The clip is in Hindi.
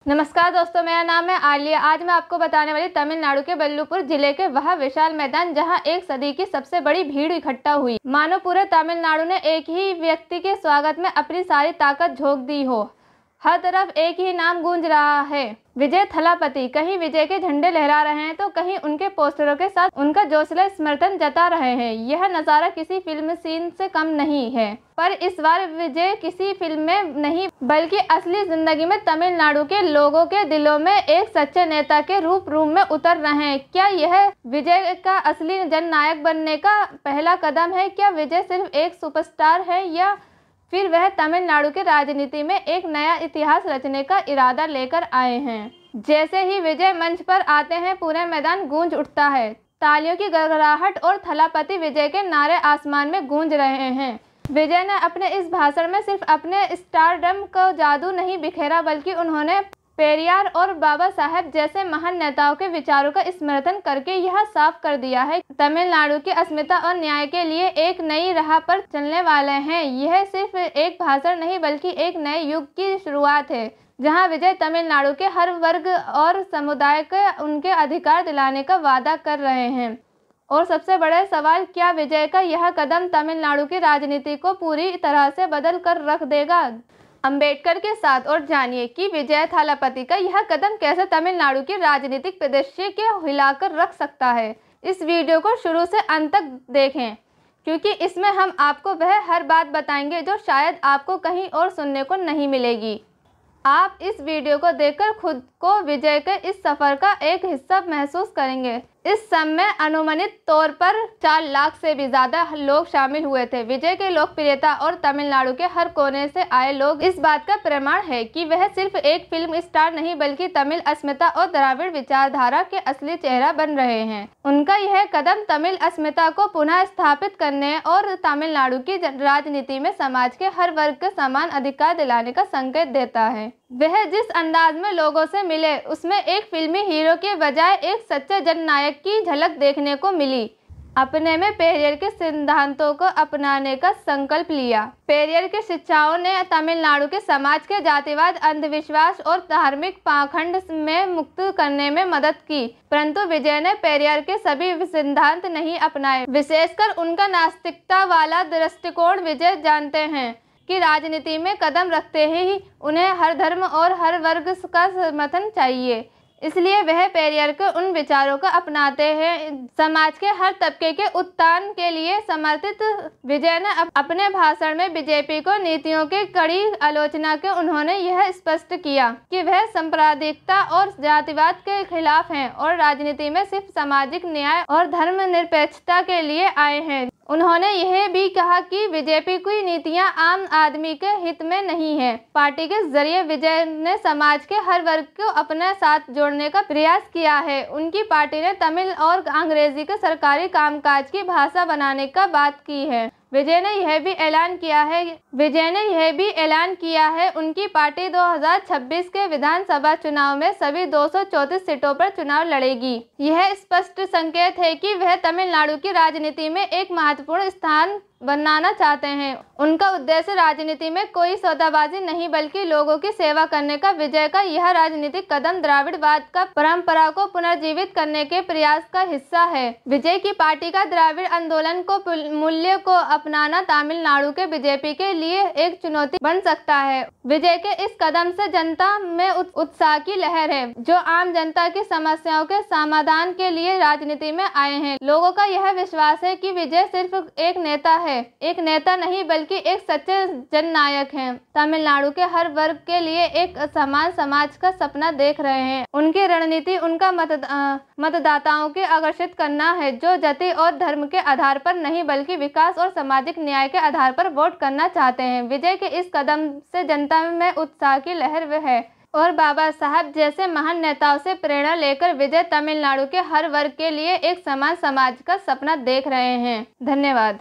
नमस्कार दोस्तों, मेरा नाम है आलिया। आज मैं आपको बताने वाली तमिलनाडु के वेल्लुपुर जिले के वह विशाल मैदान जहां एक सदी की सबसे बड़ी भीड़ इकट्ठा हुई, मानो पूरे तमिलनाडु ने एक ही व्यक्ति के स्वागत में अपनी सारी ताकत झोंक दी हो। हर तरफ एक ही नाम गूंज रहा है, विजय थलापति। कहीं विजय के झंडे लहरा रहे हैं तो कहीं उनके पोस्टरों के साथ उनका जोशीला समर्थन जता रहे हैं। यह नज़ारा किसी फिल्म सीन से कम नहीं है, पर इस बार विजय किसी फिल्म में नहीं बल्कि असली जिंदगी में तमिलनाडु के लोगों के दिलों में एक सच्चे नेता के रूप में उतर रहे हैं। क्या यह विजय का असली जननायक बनने का पहला कदम है? क्या विजय सिर्फ एक सुपरस्टार है या फिर वह तमिलनाडु के राजनीति में एक नया इतिहास रचने का इरादा लेकर आए हैं? जैसे ही विजय मंच पर आते हैं, पूरे मैदान गूंज उठता है। तालियों की गड़गड़ाहट और थलापति विजय के नारे आसमान में गूंज रहे हैं। विजय ने अपने इस भाषण में सिर्फ अपने स्टारडम का जादू नहीं बिखेरा, बल्कि उन्होंने पेरियार और बाबा साहेब जैसे महान नेताओं के विचारों का समर्थन करके यह साफ कर दिया है कि तमिलनाडु की अस्मिता और न्याय के लिए एक नई राह पर चलने वाले हैं। यह सिर्फ एक भाषण नहीं बल्कि एक नए युग की शुरुआत है, जहां विजय तमिलनाडु के हर वर्ग और समुदाय को उनके अधिकार दिलाने का वादा कर रहे हैं। और सबसे बड़ा सवाल, क्या विजय का यह कदम तमिलनाडु की राजनीति को पूरी तरह से बदल कर रख देगा? अंबेडकर के साथ और जानिए कि विजय थालापति का यह कदम कैसे तमिलनाडु की राजनीतिक परिदृश्य के हिलाकर रख सकता है। इस वीडियो को शुरू से अंत तक देखें, क्योंकि इसमें हम आपको वह हर बात बताएंगे जो शायद आपको कहीं और सुनने को नहीं मिलेगी। आप इस वीडियो को देखकर खुद को विजय के इस सफ़र का एक हिस्सा महसूस करेंगे। इस समय अनुमानित तौर पर 4 लाख से भी ज़्यादा लोग शामिल हुए थे। विजय की लोकप्रियता और तमिलनाडु के हर कोने से आए लोग इस बात का प्रमाण है कि वह सिर्फ एक फिल्म स्टार नहीं बल्कि तमिल अस्मिता और द्रविड़ विचारधारा के असली चेहरा बन रहे हैं। उनका यह कदम तमिल अस्मिता को पुनः स्थापित करने और तमिलनाडु की राजनीति में समाज के हर वर्ग को समान अधिकार दिलाने का संकेत देता है। वह जिस अंदाज में लोगों से मिले, उसमें एक फिल्मी हीरो के बजाय एक सच्चे जननायक की झलक देखने को मिली। अपने में पेरियर के सिद्धांतों को अपनाने का संकल्प लिया। पेरियर की शिक्षाओं ने तमिलनाडु के समाज के जातिवाद, अंधविश्वास और धार्मिक पाखंड में मुक्त करने में मदद की, परंतु विजय ने पेरियर के सभी सिद्धांत नहीं अपनाए, विशेषकर उनका नास्तिकता वाला दृष्टिकोण। विजय जानते हैं कि राजनीति में कदम रखते ही उन्हें हर धर्म और हर वर्ग का समर्थन चाहिए, इसलिए वह पेरियर के उन विचारों को अपनाते हैं समाज के हर तबके के उत्थान के लिए समर्पित। विजय ने अपने भाषण में बीजेपी को नीतियों की कड़ी आलोचना के उन्होंने यह स्पष्ट किया कि वह सांप्रदायिकता और जातिवाद के खिलाफ हैं और राजनीति में सिर्फ सामाजिक न्याय और धर्मनिरपेक्षता के लिए आए हैं। उन्होंने यह भी कहा कि बीजेपी की नीतियां आम आदमी के हित में नहीं है। पार्टी के जरिए विजय ने समाज के हर वर्ग को अपने साथ जोड़ने का प्रयास किया है। उनकी पार्टी ने तमिल और अंग्रेजी के सरकारी कामकाज की भाषा बनाने का बात की है। विजय ने यह भी ऐलान किया है उनकी पार्टी 2026 के विधानसभा चुनाव में सभी 234 सीटों पर चुनाव लड़ेगी। यह स्पष्ट संकेत है कि वह तमिलनाडु की राजनीति में एक महत्वपूर्ण स्थान बनाना चाहते हैं। उनका उद्देश्य राजनीति में कोई सौदाबाजी नहीं बल्कि लोगों की सेवा करने का। विजय का यह राजनीतिक कदम द्राविड़वाद का परंपरा को पुनर्जीवित करने के प्रयास का हिस्सा है। विजय की पार्टी का द्राविड़ आंदोलन को मूल्य को अपनाना तमिलनाडु के बीजेपी के लिए एक चुनौती बन सकता है। विजय के इस कदम से जनता में उत्साह की लहर है, जो आम जनता की समस्याओं के समाधान के लिए राजनीति में आए हैं। लोगों का यह विश्वास है कि विजय सिर्फ एक नेता है, एक नेता नहीं बल्कि एक सच्चे जननायक हैं। तमिलनाडु के हर वर्ग के लिए एक समान समाज का सपना देख रहे हैं। उनकी रणनीति उनका मतदाताओं को आकर्षित करना है, जो जाति और धर्म के आधार पर नहीं बल्कि विकास और सामाजिक न्याय के आधार पर वोट करना चाहते हैं। विजय के इस कदम से जनता में उत्साह की लहर है और बाबा साहब जैसे महान नेताओं से प्रेरणा लेकर विजय तमिलनाडु के हर वर्ग के लिए एक समान समाज का सपना देख रहे हैं। धन्यवाद।